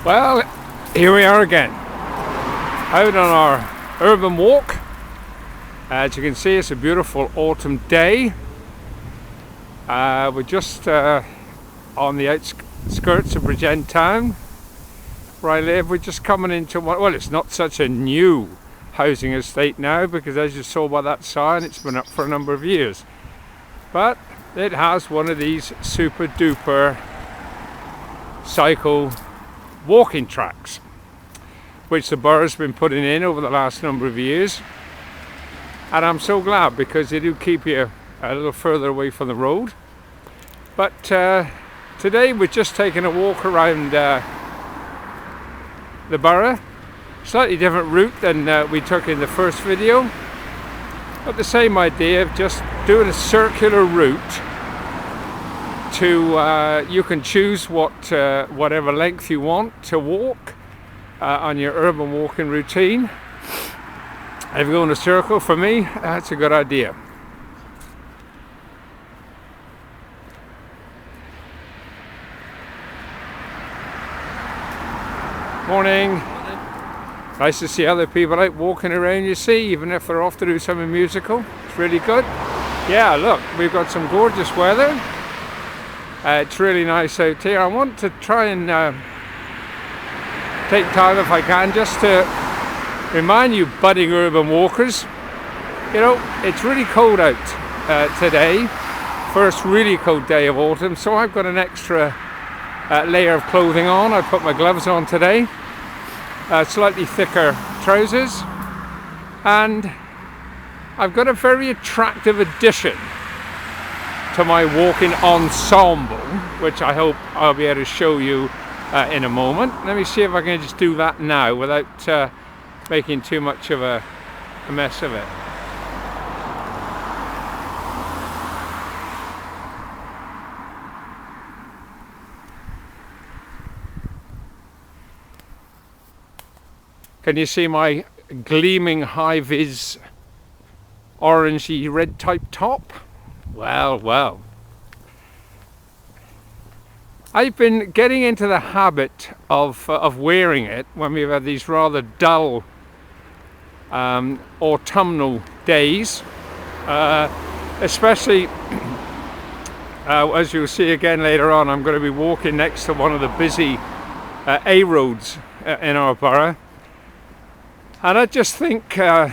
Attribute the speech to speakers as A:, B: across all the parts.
A: Well, here we are again, out on our urban walk. As you can see, it's a beautiful autumn day. We're just on the outskirts of Bridgend town, where I live. We're just coming into one, well, it's not such a new housing estate now, because as you saw by that sign, it's been up for a number of years. But it has one of these super duper cycle walking tracks, which the borough's been putting in over the last number of years. And I'm so glad, because they do keep you a little further away from the road. But today we're just taking a walk around the borough. Slightly different route than we took in the first video, but the same idea of just doing a circular route. You can choose whatever length you want to walk on your urban walking routine. If you go in a circle, for me, that's a good idea. Morning. Nice to see other people out walking around, you see, even if they're off to do something musical. It's really good. Yeah, look, we've got some gorgeous weather. It's really nice out here. I want to try and take time, if I can, just to remind you budding urban walkers, you know, it's really cold out today. First really cold day of autumn, so I've got an extra layer of clothing on. I put my gloves on today. Slightly thicker trousers, and I've got a very attractive addition to my walking ensemble, which I hope I'll be able to show you in a moment. Let me see if I can just do that now without making too much of a mess of it. Can you see my gleaming high-vis orangey red type top? Well, well. I've been getting into the habit of wearing it when we've had these rather dull autumnal days, especially as you'll see again later on. I'm going to be walking next to one of the busy A roads in our borough. And I just think, urban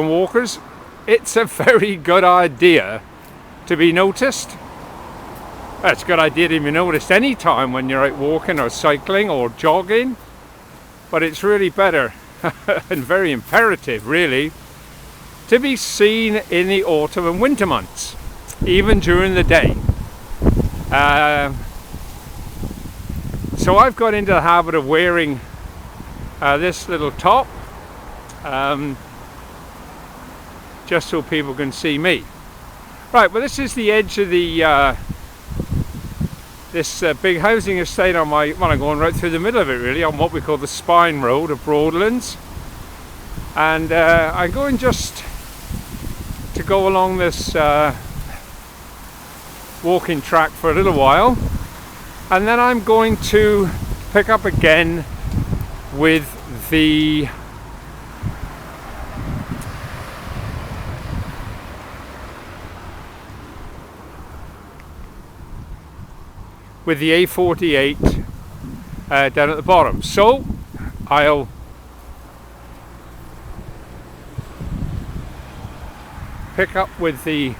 A: walkers, it's a very good idea to be noticed. It's a good idea to be noticed any time when you're out walking or cycling or jogging. But it's really better and very imperative, really, to be seen in the autumn and winter months, even during the day. So I've got into the habit of wearing this little top, just so people can see me. Right, well, this is the edge of the this big housing estate on my, well, I'm going right through the middle of it really, on what we call the Spine Road of Broadlands. And I'm going just to go along this walking track for a little while, and then I'm going to pick up again with the A48 down at the bottom. So I'll pick up with the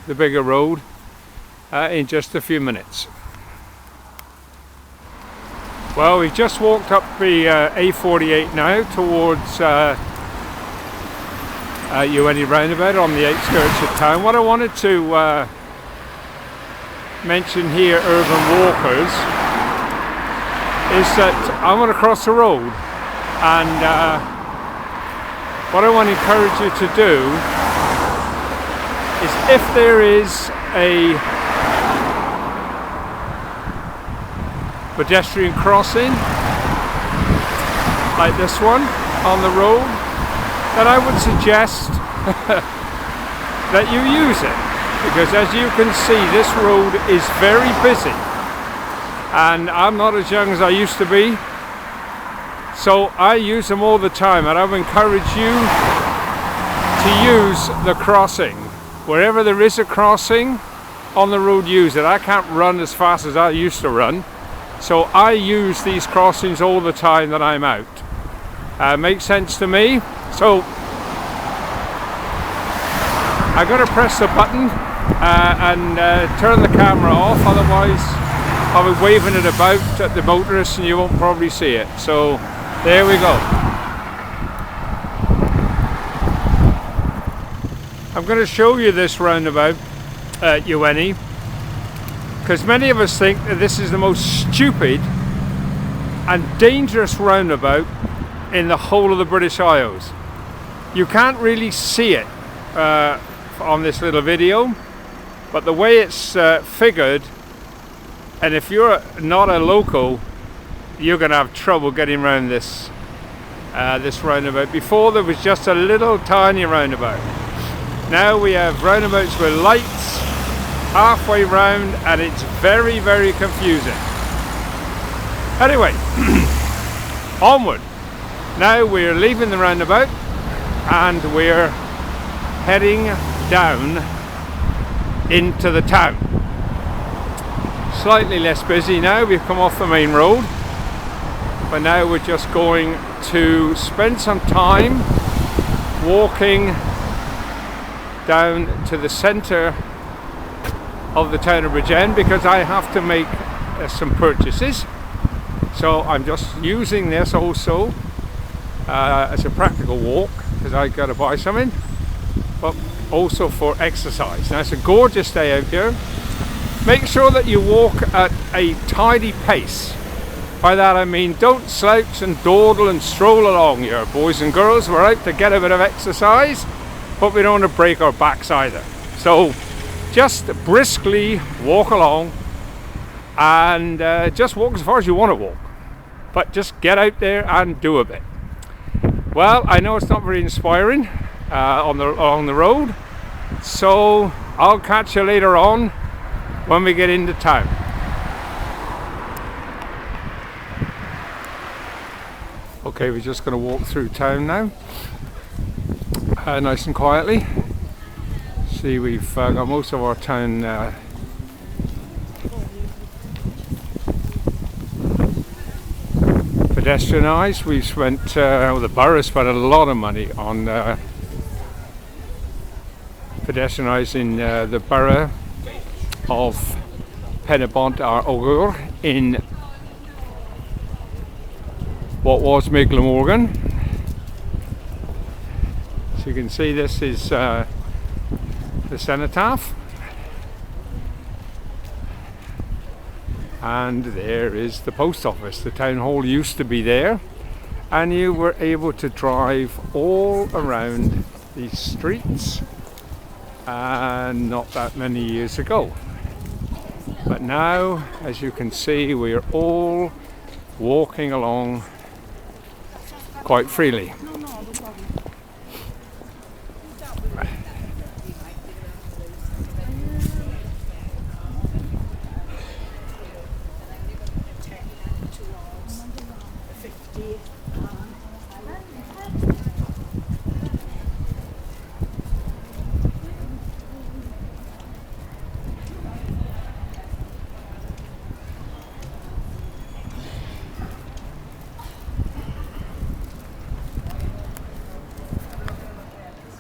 A: bigger road in just a few minutes. Well, we've just walked up the A48 now towards UNE roundabout on the outskirts of town. What I wanted to mention here, urban walkers, is that I want to cross the road, and what I want to encourage you to do is, if there is a pedestrian crossing like this one on the road, then I would suggest that you use it, because as you can see, this road is very busy, and I'm not as young as I used to be, so I use them all the time, and I would encourage you to use the crossing. Wherever there is a crossing on the road, use it. I can't run as fast as I used to run, so I use these crossings all the time that I'm out. Makes sense to me. So I'm going to press the button and turn the camera off, otherwise I'll be waving it about at the motorists and you won't probably see it. So there we go. I'm going to show you this roundabout at Ueni, because many of us think that this is the most stupid and dangerous roundabout in the whole of the British Isles. You can't really see it on this little video, but the way it's figured, and if you're not a local, you're going to have trouble getting around this roundabout. Before there was just a little tiny roundabout. Now we have roundabouts with lights halfway round, and it's very, very confusing. Anyway, onward. Now we're leaving the roundabout and we're heading down into the town. Slightly less busy now, we've come off the main road, but now we're just going to spend some time walking down to the centre of the town of Bridgend, because I have to make some purchases. So I'm just using this also as a practical walk, because I got to buy something, but also for exercise. Now it's a gorgeous day out here. Make sure that you walk at a tidy pace. By that I mean don't slouch and dawdle and stroll along here, boys and girls. We're out to get a bit of exercise, but we don't want to break our backs either. So just briskly walk along, and just walk as far as you want to walk, but just get out there and do a bit. Well, I know it's not very inspiring along the road, so I'll catch you later on when we get into town. Okay, we're just going to walk through town now, nice and quietly. See, we've got most of our town pedestrianised. We spent, the borough spent a lot of money on pedestrianising the borough of Penabont or Ogur in what was Glamorgan. So you can see this is the cenotaph, and there is the post office. The town hall used to be there, and you were able to drive all around these streets not that many years ago. But now, as you can see, we are all walking along quite freely.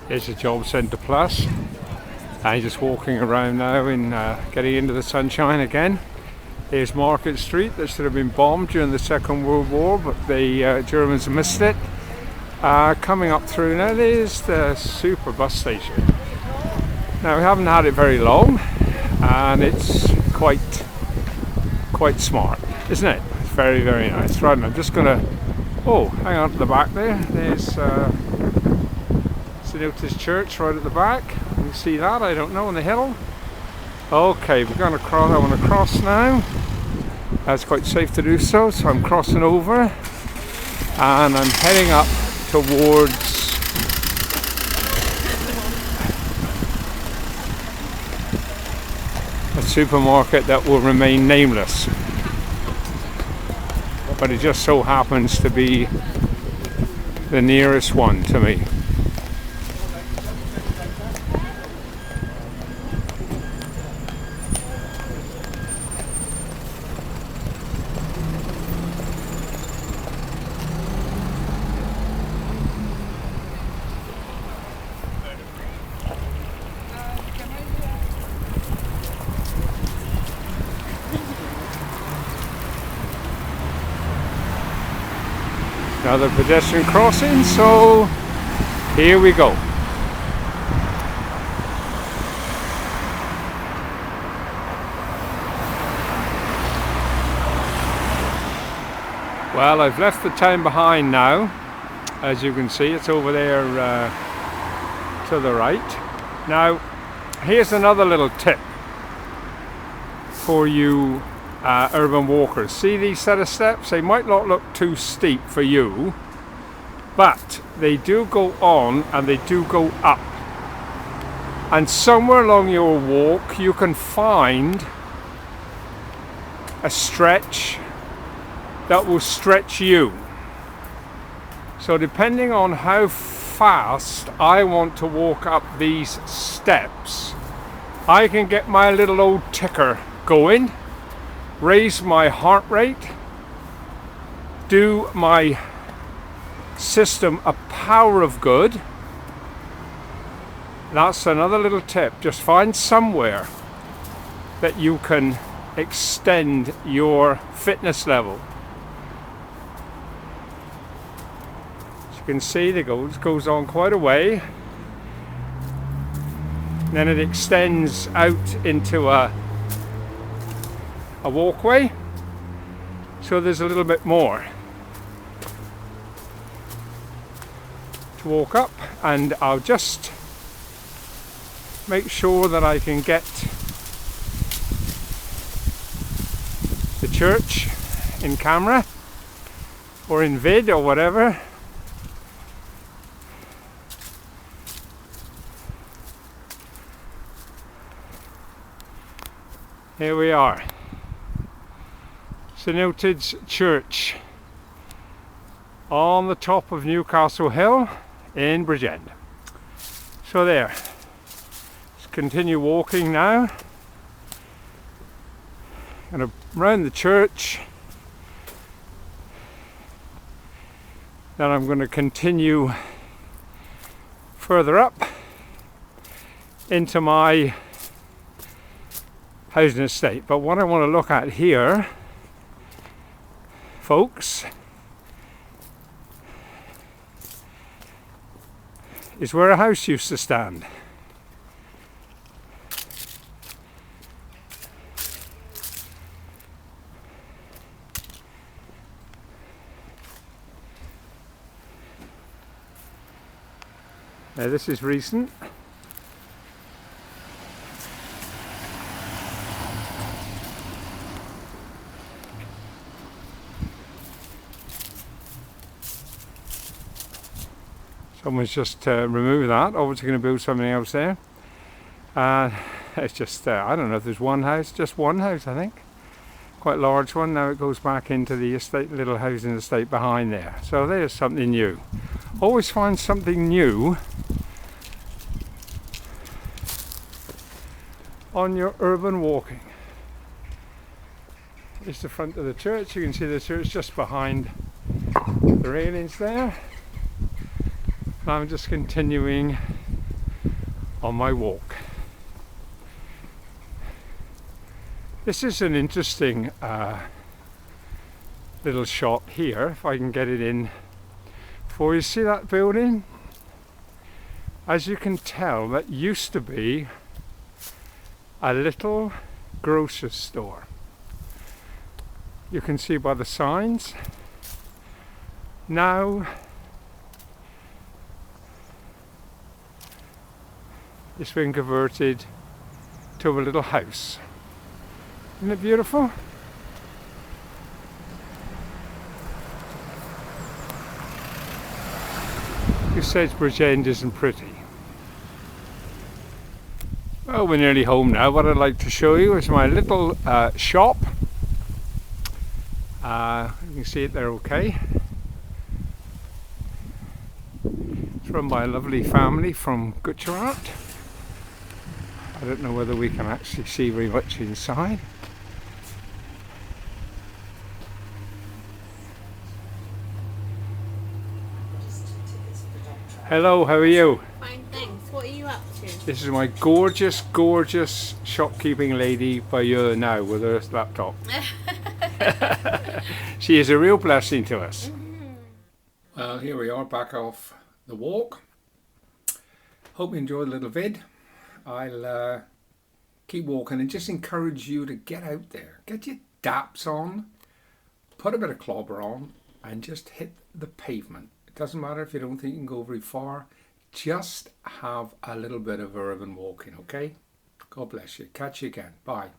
A: There's a job centre plus, and just walking around now and getting into the sunshine again. There's Market Street that should have been bombed during the Second World War, but the Germans missed it. Coming up through now, there's the super bus station. Now we haven't had it very long, and it's quite smart, isn't it? It's very, very nice. Right, I'm just gonna, oh, hang on to the back there. There's St. Otis Church right at the back. You can see that, I don't know, on the hill. Okay, we're going to cross. I want to cross now. It's quite safe to do so, so I'm crossing over, and I'm heading up towards a supermarket that will remain nameless, but it just so happens to be the nearest one to me. Another pedestrian crossing, so here we go. Well, I've left the town behind now. As you can see, it's over there to the right. Now, here's another little tip for you urban walkers. See these set of steps? They might not look too steep for you, but they do go on and they do go up. And somewhere along your walk you can find a stretch that will stretch you. So depending on how fast I want to walk up these steps, I can get my little old ticker going, raise my heart rate, do my system a power of good. That's another little tip. Just find somewhere that you can extend your fitness level. As you can see, the goes on quite a way. And then it extends out into a walkway, so there's a little bit more to walk up, and I'll just make sure that I can get the church in camera or in vid or whatever. Here we are. St Illtyd's Church on the top of Newcastle Hill in Bridgend. So there, let's continue walking now. Gonna round the church, then I'm going to continue further up into my housing estate. But what I want to look at here, folks, is where a house used to stand. Now this is recent. Someone's just removed that, obviously going to build something else there. It's just, I don't know if there's one house, just one house I think. Quite a large one. Now it goes back into the estate, little housing estate behind there. So there's something new. Always find something new on your urban walking. It's the front of the church. You can see the church just behind the railings there. I'm just continuing on my walk. This is an interesting little shot here, if I can get it in for you. See that building? As you can tell, that used to be a little grocery store. You can see by the signs. Now it's been converted to a little house. Isn't it beautiful? Who says Bridgend isn't pretty? Well, we're nearly home now. What I'd like to show you is my little shop. You can see it there okay. It's run by a lovely family from Gujarat. I don't know whether we can actually see very much inside. Hello, how are you?
B: Fine, thanks. What are you up to?
A: This is my gorgeous, gorgeous shopkeeping lady by you now with her laptop. She is a real blessing to us. Well, here we are back off the walk. Hope you enjoyed the little vid. I'll keep walking and just encourage you to get out there. Get your daps on, put a bit of clobber on and just hit the pavement. It doesn't matter if you don't think you can go very far. Just have a little bit of urban walking, okay? God bless you. Catch you again. Bye.